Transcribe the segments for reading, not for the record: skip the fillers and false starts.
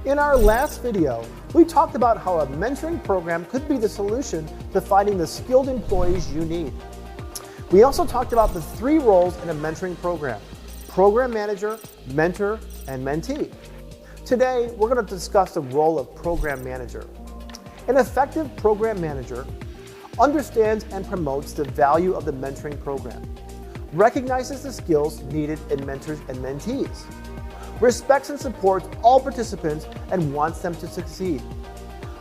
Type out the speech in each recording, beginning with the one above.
In our last video, we talked about how a mentoring program could be the solution to finding the skilled employees you need. We also talked about the 3 roles in a mentoring program: program manager, mentor, and mentee. Today, we're going to discuss the role of program manager. An effective program manager understands and promotes the value of the mentoring program, recognizes the skills needed in mentors and mentees, respects and supports all participants and wants them to succeed,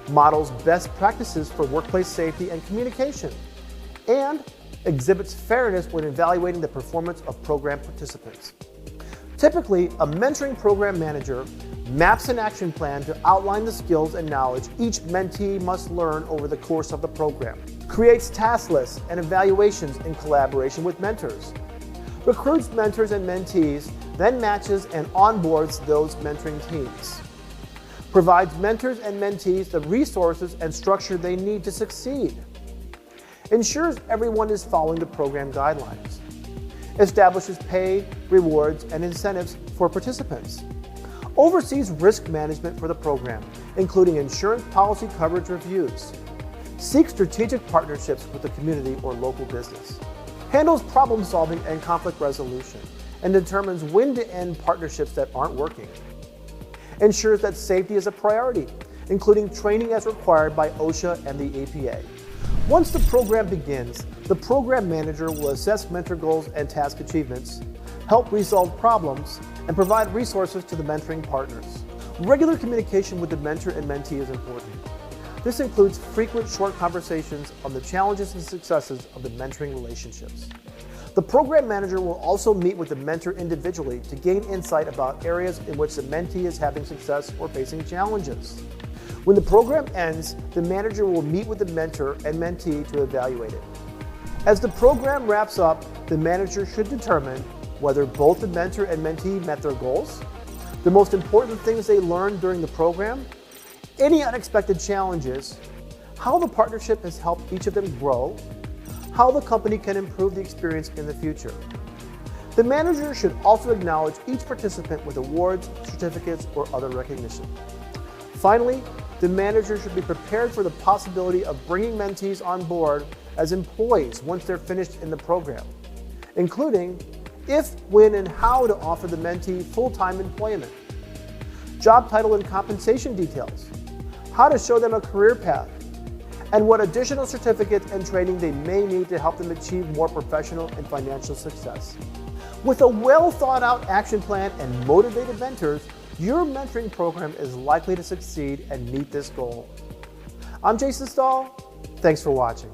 models best practices for workplace safety and communication, and exhibits fairness when evaluating the performance of program participants. Typically, a mentoring program manager maps an action plan to outline the skills and knowledge each mentee must learn over the course of the program, creates task lists and evaluations in collaboration with mentors, recruits mentors and mentees, then matches and onboards those mentoring teams, provides mentors and mentees the resources and structure they need to succeed, ensures everyone is following the program guidelines, establishes pay, rewards, and incentives for participants, oversees risk management for the program, including insurance policy coverage reviews, seeks strategic partnerships with the community or local business, handles problem solving and conflict resolution, and determines when to end partnerships that aren't working, ensures that safety is a priority, including training as required by OSHA and the EPA. Once the program begins, the program manager will assess mentor goals and task achievements, help resolve problems, and provide resources to the mentoring partners. Regular communication with the mentor and mentee is important. This includes frequent short conversations on the challenges and successes of the mentoring relationships. The program manager will also meet with the mentor individually to gain insight about areas in which the mentee is having success or facing challenges. When the program ends, the manager will meet with the mentor and mentee to evaluate it. As the program wraps up, the manager should determine whether both the mentor and mentee met their goals, the most important things they learned during the program, any unexpected challenges, how the partnership has helped each of them grow, how the company can improve the experience in the future. The manager should also acknowledge each participant with awards, certificates, or other recognition. Finally, the manager should be prepared for the possibility of bringing mentees on board as employees once they're finished in the program, including if, when, and how to offer the mentee full-time employment, job title and compensation details, how to show them a career path, and what additional certificates and training they may need to help them achieve more professional and financial success. With a well-thought-out action plan and motivated mentors, your mentoring program is likely to succeed and meet this goal. I'm Jason STAHL. Thanks for watching.